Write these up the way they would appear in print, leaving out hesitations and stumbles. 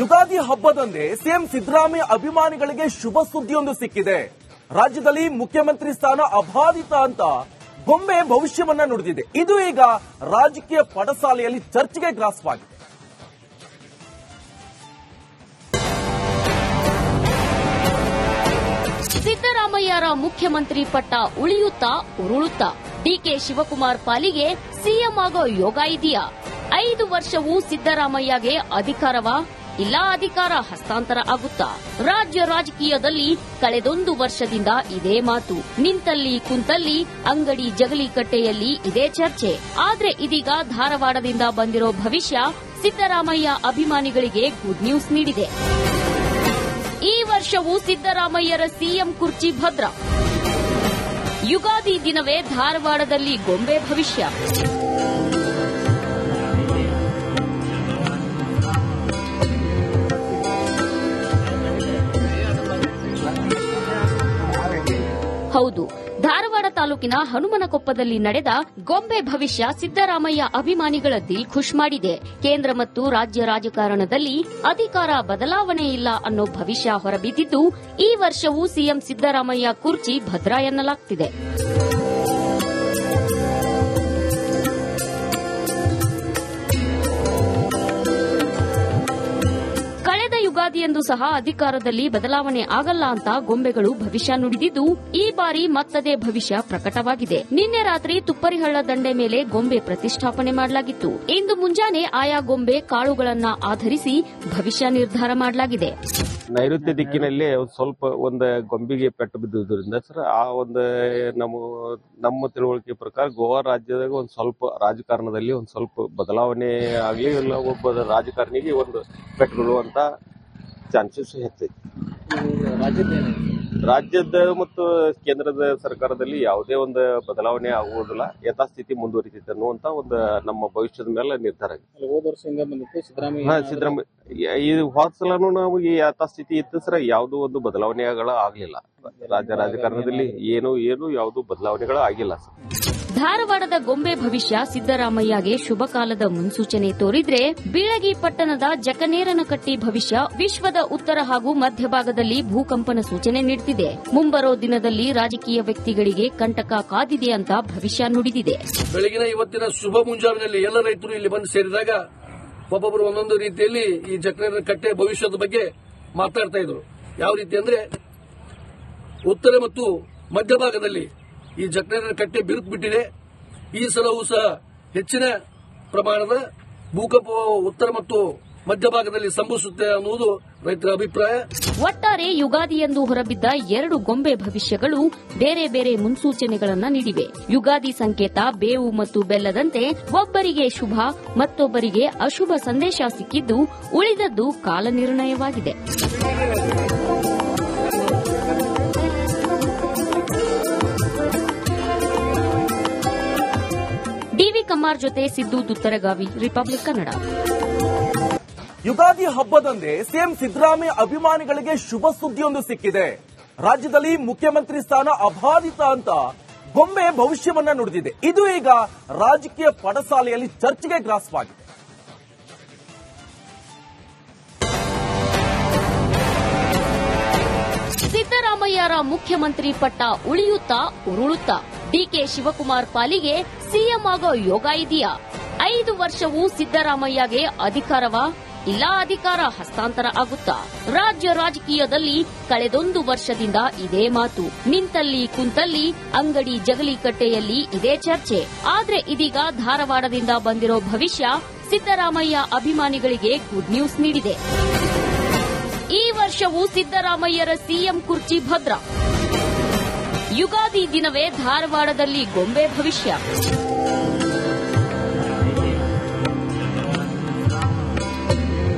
Ugadi ಹಬ್ಬದಂದೇ CM Siddaramaiah ಅಭಿಮಾನಿಗಳಿಗೆ ಶುಭ ಸುದ್ದಿಯೊಂದು ಸಿಕ್ಕಿದೆ. ರಾಜ್ಯದಲ್ಲಿ ಮುಖ್ಯಮಂತ್ರಿ ಸ್ಥಾನ ಅಬಾಧಿತ ಅಂತ ಗೊಂಬೆ ಭವಿಷ್ಯವನ್ನ ನುಡಿದಿದೆ. ಇದು ಈಗ ರಾಜಕೀಯ ಪಡಸಾಲೆಯಲ್ಲಿ ಚರ್ಚೆಗೆ ಗ್ರಾಸವಾಗಿದೆ. ಸಿದ್ದರಾಮಯ್ಯರ ಮುಖ್ಯಮಂತ್ರಿ ಪಟ್ಟ ಉಳಿಯುತ್ತಾ ಉರುಳುತ್ತಾ ಡಿಕೆ ಶಿವಕುಮಾರ್ ಪಾಲಿಗೆ ಸಿಎಂ ಆಗೋ ಯೋಗ ಇದೆಯಾ? 5 ವರ್ಷವೂ ಸಿದ್ದರಾಮಯ್ಯಗೆ ಅಧಿಕಾರವಾ ಇಲ್ಲ ಅಧಿಕಾರ ಹಸ್ತಾಂತರ ಆಗುತ್ತಾ? ರಾಜ್ಯ ರಾಜಕೀಯದಲ್ಲಿ ಕಳೆದೊಂದು ವರ್ಷದಿಂದ ಇದೇ ಮಾತು. ನಿಂತಲ್ಲಿ ಕುಂತಲ್ಲಿ ಅಂಗಡಿ ಜಗಲಿ ಕಟ್ಟೆಯಲ್ಲಿ ಇದೇ ಚರ್ಚೆ. ಆದ್ರೆ ಇದೀಗ ಧಾರವಾಡದಿಂದ ಬಂದಿರೋ ಭವಿಷ್ಯ ಸಿದ್ದರಾಮಯ್ಯ ಅಭಿಮಾನಿಗಳಿಗೆ ಗುಡ್ ನ್ಯೂಸ್ ನೀಡಿದೆ. ಈ ವರ್ಷವೂ ಸಿದ್ದರಾಮಯ್ಯರ ಸಿಎಂ ಕುರ್ಚಿ ಭದ್ರ. ಯುಗಾದಿ ದಿನವೇ ಧಾರವಾಡದಲ್ಲಿ ಗೊಂಬೆ ಭವಿಷ್ಯ. ಹೌದು, ಧಾರವಾಡ ತಾಲೂಕಿನ ಹನುಮನಕೊಪ್ಪದಲ್ಲಿ ನಡೆದ ಗೊಂಬೆ ಭವಿಷ್ಯ ಸಿದ್ದರಾಮಯ್ಯ ಅಭಿಮಾನಿಗಳ ದಿಲ್ ಖುಷ್ ಮಾಡಿದೆ. ಕೇಂದ್ರ ಮತ್ತು ರಾಜ್ಯ ರಾಜಕಾರಣದಲ್ಲಿ ಅಧಿಕಾರ ಬದಲಾವಣೆ ಇಲ್ಲ ಅನ್ನೋ ಭವಿಷ್ಯ ಹೊರಬಿದ್ದಿದ್ದು, ಈ ವರ್ಷವೂ ಸಿಎಂ ಸಿದ್ದರಾಮಯ್ಯ ಕುರ್ಚಿ ಭದ್ರ ಎನ್ನಲಾಗ್ತಿದೆ. ಯುಗಾದಿಯಂದು ಸಹ ಅಧಿಕಾರದಲ್ಲಿ ಬದಲಾವಣೆ ಆಗಲ್ಲ ಅಂತ ಗೊಂಬೆಗಳು ಭವಿಷ್ಯ ನುಡಿದಿದ್ದು, ಈ ಬಾರಿ ಮತ್ತದೇ ಭವಿಷ್ಯ ಪ್ರಕಟವಾಗಿದೆ. ನಿನ್ನೆ ರಾತ್ರಿ ತುಪ್ಪರಿಹಳ್ಳ ದಂಡೆ ಮೇಲೆ ಗೊಂಬೆ ಪ್ರತಿಷ್ಠಾಪನೆ ಮಾಡಲಾಗಿತ್ತು. ಇಂದು ಮುಂಜಾನೆ ಆಯಾ ಗೊಂಬೆ ಕಾಳುಗಳನ್ನ ಆಧರಿಸಿ ಭವಿಷ್ಯ ನಿರ್ಧಾರ ಮಾಡಲಾಗಿದೆ. ನೈಋತ್ಯ ದಿಕ್ಕಿನಲ್ಲಿ ಸ್ವಲ್ಪ ಒಂದು ಗೊಂಬೆಗೆ ಪೆಟ್ಟು ಬಿದ್ದುದರಿಂದ ಸರ್ ಆ ಒಂದು ನಮ್ಮ ತಿಳುವಳಿಕೆ ಪ್ರಕಾರ ಗೋವಾ ರಾಜ್ಯದಾಗ ಒಂದ್ ಸ್ವಲ್ಪ ರಾಜಕಾರಣದಲ್ಲಿ ಒಂದ್ ಸ್ವಲ್ಪ ಬದಲಾವಣೆ ಆಗ್ಲಿ ಇಲ್ಲ ಒಬ್ಬ ರಾಜಕಾರಣಿಗೆ ಒಂದು ಪೆಟ್ಟು ಬೀಳುವಂತ ಚಾನ್ಸಸ್ ಹೆಚ್ಚೈತಿ. ರಾಜ್ಯದ ಮತ್ತು ಕೇಂದ್ರದ ಸರ್ಕಾರದಲ್ಲಿ ಯಾವುದೇ ಒಂದು ಬದಲಾವಣೆ ಆಗುವುದಿಲ್ಲ, ಯಥಾಸ್ಥಿತಿ ಮುಂದುವರಿತೈತೆ ಅನ್ನುವಂತ ಒಂದು ನಮ್ಮ ಭವಿಷ್ಯದ ಮೇಲೆ ನಿರ್ಧಾರ ಆಗಿದೆ. ಸಿದ್ದರಾಮಯ್ಯ ಈ ಹೋದ ಸಲನೂ ನಮಗೆ ಯಥಾಸ್ಥಿತಿ ಇತ್ತು ಸರ್, ಯಾವುದೋ ಒಂದು ಬದಲಾವಣೆಗಳು ಆಗ್ಲಿಲ್ಲ. ರಾಜ್ಯ ರಾಜಕಾರಣದಲ್ಲಿ ಏನು ಯಾವುದು ಬದಲಾವಣೆಗಳು ಆಗಿಲ್ಲ ಸರ್. ಧಾರವಾಡದ ಗೊಂಬೆ ಭವಿಷ್ಯ ಸಿದ್ದರಾಮಯ್ಯಗೆ ಶುಭ ಕಾಲದ ಮುನ್ಸೂಚನೆ ತೋರಿದ್ರೆ, ಬೀಳಗಿ ಪಟ್ಟಣದ ಜಕನೇರನಕಟ್ಟಿ ಭವಿಷ್ಯ ವಿಶ್ವದ ಉತ್ತರ ಹಾಗೂ ಮಧ್ಯಭಾಗದಲ್ಲಿ ಭೂಕಂಪನ ಸೂಚನೆ ನೀಡುತ್ತಿದೆ. ಮುಂಬರೋ ದಿನದಲ್ಲಿ ರಾಜಕೀಯ ವ್ಯಕ್ತಿಗಳಿಗೆ ಕಂಟಕ ಕಾದಿದೆ ಅಂತ ಭವಿಷ್ಯ ನುಡಿದಿದೆ. ಬೆಳಗಿನ ಇವತ್ತಿನ ಶುಭ ಮುಂಜಾವಿನಲ್ಲಿ ಎಲ್ಲ ರೈತರು ಇಲ್ಲಿ ಬಂದು ಸೇರಿದಾಗ ಒಬ್ಬೊಬ್ಬರು ಒಂದೊಂದು ರೀತಿಯಲ್ಲಿ ಈ ಜಕನೇರನಕಟ್ಟೆ ಭವಿಷ್ಯದ ಬಗ್ಗೆ ಮಾತನಾಡ್ತಾ ಇದ್ರು. ಯಾವ ರೀತಿ ಅಂದ್ರೆ, ಉತ್ತರ ಮತ್ತು ಮಧ್ಯಭಾಗದಲ್ಲಿ ಈ ಜಕನೇರನಕಟ್ಟೆ ಬಿರುಕು ಬಿಟ್ಟಿದೆ. ಈ ಸಲವೂ ಸಹ ಹೆಚ್ಚಿನ ಪ್ರಮಾಣದ ಭೂಕಂಪ ಉತ್ತರ ಮತ್ತು ಮಧ್ಯಭಾಗದಲ್ಲಿ ಸಂಭವಿಸುತ್ತೆ ಅನ್ನುವುದು ರೈತರ ಅಭಿಪ್ರಾಯ. ಒಟ್ಟಾರೆ ಯುಗಾದಿಯಂದು ಹೊರಬಿದ್ದ 2 ಗೊಂಬೆ ಭವಿಷ್ಯಗಳು ಬೇರೆ ಬೇರೆ ಮುನ್ಸೂಚನೆಗಳನ್ನು ನೀಡಿವೆ. ಯುಗಾದಿ ಸಂಕೇತ ಬೇವು ಮತ್ತು ಬೆಲ್ಲದಂತೆ ಒಬ್ಬರಿಗೆ ಶುಭ ಮತ್ತೊಬ್ಬರಿಗೆ ಅಶುಭ ಸಂದೇಶ ಸಿಕ್ಕಿದ್ದು, ಉಳಿದದ್ದು ಕಾಲನಿರ್ಣಯವಾಗಿದೆ. ಡಿವಿ ಕಮ್ಮಾರ್ ಜೊತೆ ಸಿದ್ದು ದುತ್ತರಗಾವಿ, ರಿಪಬ್ಲಿಕ್ ಕನ್ನಡ. ಯುಗಾದಿ ಹಬ್ಬದಂದೇ ಸಿಎಂ ಸಿದ್ದರಾಮಯ್ಯ ಅಭಿಮಾನಿಗಳಿಗೆ ಶುಭ ಸುದ್ದಿಯೊಂದು ಸಿಕ್ಕಿದೆ. ರಾಜ್ಯದಲ್ಲಿ ಮುಖ್ಯಮಂತ್ರಿ ಸ್ಥಾನ ಅಬಾಧಿತ ಅಂತ ಗೊಂಬೆ ಭವಿಷ್ಯವನ್ನ ನುಡಿದಿದೆ. ಇದು ಈಗ ರಾಜಕೀಯ ಪಡಸಾಲೆಯಲ್ಲಿ ಚರ್ಚೆಗೆ ಗ್ರಾಸವಾಗಿದೆ. ಸಿದ್ದರಾಮಯ್ಯರ ಮುಖ್ಯಮಂತ್ರಿ ಪಟ್ಟ ಉಳಿಯುತ್ತಾ ಉರುಳುತ್ತಾ ಡಿಕೆ ಶಿವಕುಮಾರ್ ಪಾಲಿಗೆ ಸಿಎಂ ಆಗೋ ಯೋಗ ಇದೆಯಾ? 5 ವರ್ಷವೂ ಸಿದ್ದರಾಮಯ್ಯಗೆ ಅಧಿಕಾರವಾ ಇಲ್ಲ ಅಧಿಕಾರ ಹಸ್ತಾಂತರ ಆಗುತ್ತಾ? ರಾಜ್ಯ ರಾಜಕೀಯದಲ್ಲಿ ಕಳೆದೊಂದು ವರ್ಷದಿಂದ ಇದೇ ಮಾತು. ನಿಂತಲ್ಲಿ ಕುಂತಲ್ಲಿ ಅಂಗಡಿ ಜಗಲಿ ಕಟ್ಟೆಯಲ್ಲಿ ಇದೇ ಚರ್ಚೆ. ಆದ್ರೆ ಇದೀಗ ಧಾರವಾಡದಿಂದ ಬಂದಿರೋ ಭವಿಷ್ಯ ಸಿದ್ದರಾಮಯ್ಯ ಅಭಿಮಾನಿಗಳಿಗೆ ಗುಡ್ ನ್ಯೂಸ್ ನೀಡಿದೆ. ಈ ವರ್ಷವೂ ಸಿದ್ದರಾಮಯ್ಯರ ಸಿಎಂ ಕುರ್ಚಿ ಭದ್ರ. ಯುಗಾದಿ ದಿನವೇ ಧಾರವಾಡದಲ್ಲಿ ಗೊಂಬೆ ಭವಿಷ್ಯ.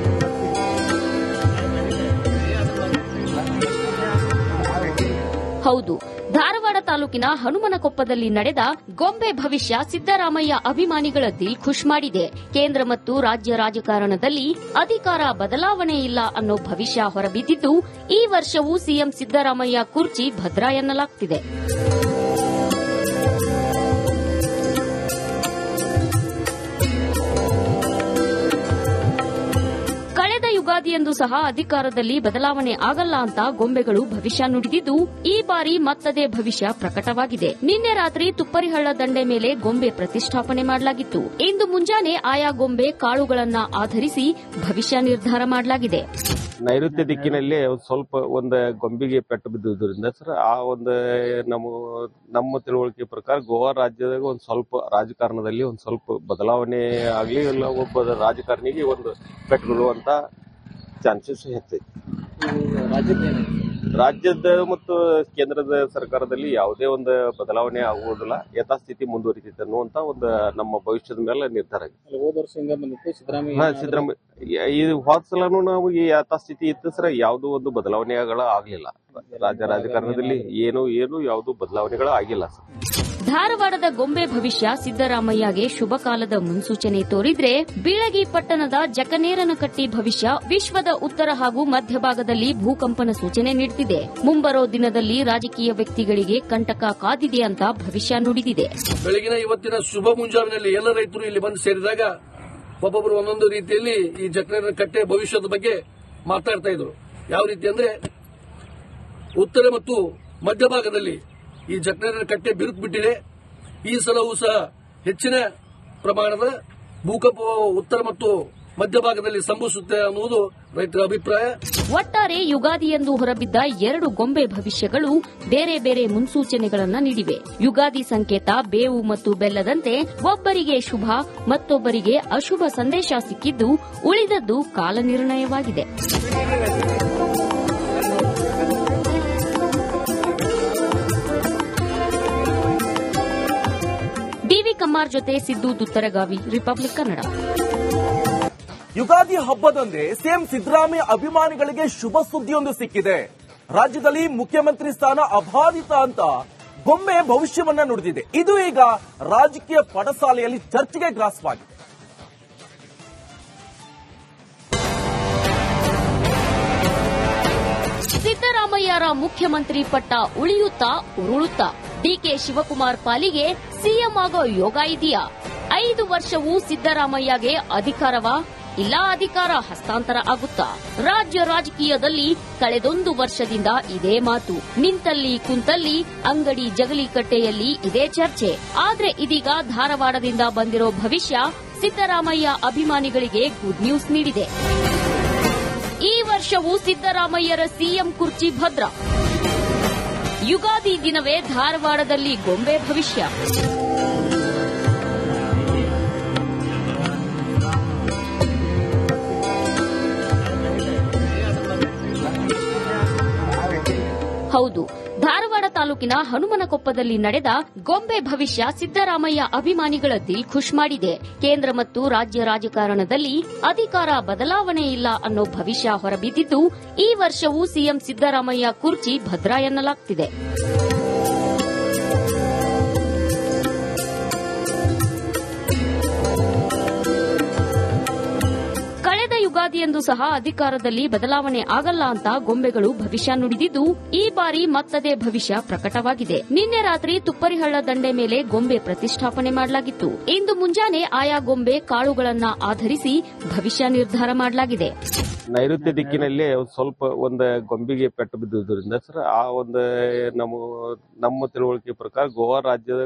ಹೌದು, ಧಾರವಾಡ ತಾಲೂಕಿನ ಹನುಮನಕೊಪ್ಪದಲ್ಲಿ ನಡೆದ ಗೊಂಬೆ ಭವಿಷ್ಯ ಸಿದ್ದರಾಮಯ್ಯ ಅಭಿಮಾನಿಗಳ ದಿಲ್ ಖುಷ್ ಮಾಡಿದೆ. ಕೇಂದ್ರ ಮತ್ತು ರಾಜ್ಯ ರಾಜಕಾರಣದಲ್ಲಿ ಅಧಿಕಾರ ಬದಲಾವಣೆ ಇಲ್ಲ ಅನ್ನೋ ಭವಿಷ್ಯ ಹೊರಬಿದ್ದಿದ್ದು, ಈ ವರ್ಷವೂ ಸಿಎಂ ಸಿದ್ದರಾಮಯ್ಯ ಕುರ್ಚಿ ಭದ್ರ ಎನ್ನಲಾಗ್ತಿದೆ. ಯುಗಾದಿಯಂದು ಸಹ ಅಧಿಕಾರದಲ್ಲಿ ಬದಲಾವಣೆ ಆಗಲ್ಲ ಅಂತ ಗೊಂಬೆಗಳು ಭವಿಷ್ಯ ನುಡಿದಿದ್ದು, ಈ ಬಾರಿ ಮತ್ತದೇ ಭವಿಷ್ಯ ಪ್ರಕಟವಾಗಿದೆ. ನಿನ್ನೆ ರಾತ್ರಿ ತುಪ್ಪರಿಹಳ್ಳ ದಂಡೆ ಮೇಲೆ ಗೊಂಬೆ ಪ್ರತಿಷ್ಠಾಪನೆ ಮಾಡಲಾಗಿತ್ತು. ಇಂದು ಮುಂಜಾನೆ ಆಯಾ ಗೊಂಬೆ ಕಾಳುಗಳನ್ನ ಆಧರಿಸಿ ಭವಿಷ್ಯ ನಿರ್ಧಾರ ಮಾಡಲಾಗಿದೆ. ನೈಋತ್ಯ ದಿಕ್ಕಿನಲ್ಲಿ ಸ್ವಲ್ಪ ಒಂದು ಗೊಂಬೆಗೆ ಪೆಟ್ಟು ಬಿದ್ದುದರಿಂದ ಸರ್ ಆ ಒಂದು ನಮ್ಮ ತಿಳುವಳಿಕೆ ಪ್ರಕಾರ ಗೋವಾ ರಾಜ್ಯದಾಗ ಒಂದು ಸ್ವಲ್ಪ ರಾಜಕಾರಣದಲ್ಲಿ ಒಂದು ಸ್ವಲ್ಪ ಬದಲಾವಣೆ ಆಗ್ಲಿ, ಇಲ್ಲ ಒಬ್ಬ ರಾಜಕಾರಣಿಗೆ ಒಂದು ಪೆಟ್ಟು ಬೀಳುವಂತ ಚಾನ್ಸಸ್ ಹೆಚ್ಚೈತಿ. ರಾಜ್ಯದ ಮತ್ತು ಕೇಂದ್ರದ ಸರ್ಕಾರದಲ್ಲಿ ಯಾವುದೇ ಒಂದು ಬದಲಾವಣೆ ಆಗುವುದಿಲ್ಲ, ಯಥಾಸ್ಥಿತಿ ಮುಂದುವರಿತೈತೆ ಅನ್ನುವಂತ ಒಂದು ನಮ್ಮ ಭವಿಷ್ಯದ ಮೇಲೆ ನಿರ್ಧಾರ ಆಗಿದೆ. ಹೋದ ವರ್ಷ ಹಿಂಗ ಬಂದಿತ್ತು ಸಿದ್ದರಾಮಯ್ಯ ಇದು ಹೋದ ಸಲನೂ ನಮಗೆ ಯಥಾಸ್ಥಿತಿ ಇತ್ತು ಸರ್, ಯಾವುದೂ ಒಂದು ಬದಲಾವಣೆಗಳು ಆಗ್ಲಿಲ್ಲ. ರಾಜಕಾರಣದಲ್ಲಿ ಏನು ಯಾವುದು ಬದಲಾವಣೆಗಳು ಆಗಿಲ್ಲ ಸರ್. ಧಾರವಾಡದ ಗೊಂಬೆ ಭವಿಷ್ಯ ಸಿದ್ದರಾಮಯ್ಯಗೆ ಶುಭ ಕಾಲದ ಮುನ್ಸೂಚನೆ ತೋರಿದ್ರೆ, ಬೀಳಗಿ ಪಟ್ಟಣದ ಜಕನೇರನಕಟ್ಟಿ ಭವಿಷ್ಯ ವಿಶ್ವದ ಉತ್ತರ ಹಾಗೂ ಮಧ್ಯಭಾಗದಲ್ಲಿ ಭೂಕಂಪನ ಸೂಚನೆ ನೀಡುತ್ತಿದೆ. ಮುಂಬರೋ ದಿನದಲ್ಲಿ ರಾಜಕೀಯ ವ್ಯಕ್ತಿಗಳಿಗೆ ಕಂಟಕ ಕಾದಿದೆ ಅಂತ ಭವಿಷ್ಯ ನುಡಿದಿದೆ. ಬೆಳಗಿನ ಇವತ್ತಿನ ಶುಭ ಮುಂಜಾವಿನಲ್ಲಿ ಎಲ್ಲ ರೈತರು ಇಲ್ಲಿ ಬಂದು ಸೇರಿದಾಗ ಒಬ್ಬೊಬ್ಬರು ಒಂದೊಂದು ರೀತಿಯಲ್ಲಿ ಈ ಜಕನೇರನಕಟ್ಟೆ ಭವಿಷ್ಯದ ಬಗ್ಗೆ ಮಾತಾಡ್ತಾ ಇದ್ರು. ಯಾವ ರೀತಿ ಅಂದ್ರೆ, ಉತ್ತರ ಮತ್ತು ಮಧ್ಯಭಾಗದಲ್ಲಿ ಈ ಜಕನೇರನಕಟ್ಟೆ ಬಿರುಕು ಬಿಟ್ಟಿದೆ. ಈ ಸಲವೂ ಸಹ ಹೆಚ್ಚಿನ ಪ್ರಮಾಣದ ಭೂಕಂಪ ಉತ್ತರ ಮತ್ತು ಮಧ್ಯಭಾಗದಲ್ಲಿ ಸಂಭವಿಸುತ್ತೆ ಅನ್ನುವುದು ರೈತರ ಅಭಿಪ್ರಾಯ. ಒಟ್ಟಾರೆ ಯುಗಾದಿಯಂದು ಹೊರಬಿದ್ದ 2 ಗೊಂಬೆ ಭವಿಷ್ಯಗಳು ಬೇರೆ ಬೇರೆ ಮುನ್ಸೂಚನೆಗಳನ್ನು ನೀಡಿವೆ. ಯುಗಾದಿ ಸಂಕೇತ ಬೇವು ಮತ್ತು ಬೆಲ್ಲದಂತೆ ಒಬ್ಬರಿಗೆ ಶುಭ ಮತ್ತೊಬ್ಬರಿಗೆ ಅಶುಭ ಸಂದೇಶ ಸಿಕ್ಕಿದ್ದು, ಉಳಿದದ್ದು ಕಾಲನಿರ್ಣಯವಾಗಿದೆ. ಡಿವಿ ಕಮ್ಮಾರ್ ಜೊತೆ ಸಿದ್ದು ದುತ್ತರಗಾವಿ, ರಿಪಬ್ಲಿಕ್ ಕನ್ನಡ. ಯುಗಾದಿ ಹಬ್ಬದಂದೇ ಸಿಎಂ ಸಿದ್ದರಾಮಯ್ಯ ಅಭಿಮಾನಿಗಳಿಗೆ ಶುಭ ಸುದ್ದಿಯೊಂದು ಸಿಕ್ಕಿದೆ. ರಾಜ್ಯದಲ್ಲಿ ಮುಖ್ಯಮಂತ್ರಿ ಸ್ಥಾನ ಅಬಾಧಿತ ಅಂತ ಗೊಂಬೆ ಭವಿಷ್ಯವನ್ನ ನುಡಿದಿದೆ. ಇದು ಈಗ ರಾಜಕೀಯ ಪಡಸಾಲೆಯಲ್ಲಿ ಚರ್ಚೆಗೆ ಗ್ರಾಸವಾಗಿದೆ. ಸಿದ್ದರಾಮಯ್ಯರ ಮುಖ್ಯಮಂತ್ರಿ ಪಟ್ಟ ಉಳಿಯುತ್ತಾ ಉರುಳುತ್ತಾ? ಡಿಕೆ ಶಿವಕುಮಾರ್ ಪಾಲಿಗೆ ಸಿಎಂ ಆಗೋ ಯೋಗ ಇದೆಯಾ? 5 ವರ್ಷವೂ ಸಿದ್ದರಾಮಯ್ಯಗೆ ಅಧಿಕಾರವಾ? ಇಲ್ಲ ಅಧಿಕಾರ ಹಸ್ತಾಂತರ ಆಗುತ್ತಾ? ರಾಜ್ಯ ರಾಜಕೀಯದಲ್ಲಿ ಕಳೆದೊಂದು ವರ್ಷದಿಂದ ಇದೇ ಮಾತು. ನಿಂತಲ್ಲಿ ಕುಂತಲ್ಲಿ ಅಂಗಡಿ ಜಗಲಿಕಟ್ಟೆಯಲ್ಲಿ ಇದೇ ಚರ್ಚೆ. ಆದ್ರೆ ಇದೀಗ ಧಾರವಾಡದಿಂದ ಬಂದಿರೋ ಭವಿಷ್ಯ ಸಿದ್ದರಾಮಯ್ಯ ಅಭಿಮಾನಿಗಳಿಗೆ ಗುಡ್ ನ್ಯೂಸ್ ನೀಡಿದೆ. ಈ ವರ್ಷವೂ ಸಿದ್ದರಾಮಯ್ಯರ ಸಿಎಂ ಕುರ್ಚಿ ಭದ್ರ. ಯುಗಾದಿ ದಿನವೇ ಧಾರವಾಡದಲ್ಲಿ ಗೊಂಬೆ ಭವಿಷ್ಯ. ಹೌದು, ಧಾರವಾಡ ತಾಲೂಕಿನ ಹನುಮನಕೊಪ್ಪದಲ್ಲಿ ನಡೆದ ಗೊಂಬೆ ಭವಿಷ್ಯ ಸಿದ್ದರಾಮಯ್ಯ ಅಭಿಮಾನಿಗಳ ದಿಲ್ ಖುಷ್ ಮಾಡಿದೆ. ಕೇಂದ್ರ ಮತ್ತು ರಾಜ್ಯ ರಾಜಕಾರಣದಲ್ಲಿ ಅಧಿಕಾರ ಬದಲಾವಣೆ ಇಲ್ಲ ಅನ್ನೋ ಭವಿಷ್ಯ ಹೊರಬಿದ್ದಿದ್ದು, ಈ ವರ್ಷವೂ ಸಿಎಂ ಸಿದ್ದರಾಮಯ್ಯ ಕುರ್ಚಿ ಭದ್ರ ಎನ್ನಲಾಗ್ತಿದೆ. ಕಳೆದ ಯುಗಾದಿಯಂದು ಸಹ ಅಧಿಕಾರದಲ್ಲಿ ಬದಲಾವಣೆ ಆಗಲ್ಲ ಅಂತ ಗೊಂಬೆಗಳು ಭವಿಷ್ಯ ನುಡಿದಿದ್ದು, ಈ ಬಾರಿ ಮತ್ತದೇ ಭವಿಷ್ಯ ಪ್ರಕಟವಾಗಿದೆ. ನಿನ್ನೆ ರಾತ್ರಿ ತುಪ್ಪರಿಹಳ್ಳ ದಂಡೆ ಮೇಲೆ ಗೊಂಬೆ ಪ್ರತಿಷ್ಠಾಪನೆ ಮಾಡಲಾಗಿತ್ತು. ಇಂದು ಮುಂಜಾನೆ ಆಯಾ ಗೊಂಬೆ ಕಾಳುಗಳನ್ನ ಆಧರಿಸಿ ಭವಿಷ್ಯ ನಿರ್ಧಾರ ಮಾಡಲಾಗಿದೆ. ನೈಋತ್ಯ ದಿಕ್ಕಿನಲ್ಲಿ ಸ್ವಲ್ಪ ಒಂದು ಗೊಂಬೆಗೆ ಪೆಟ್ಟು ಬಿದ್ದುದರಿಂದ ಸರ್ ಆ ಒಂದು ನಮ್ಮ ತಿಳುವಳಿಕೆ ಪ್ರಕಾರ ಗೋವಾ ರಾಜ್ಯದಾಗ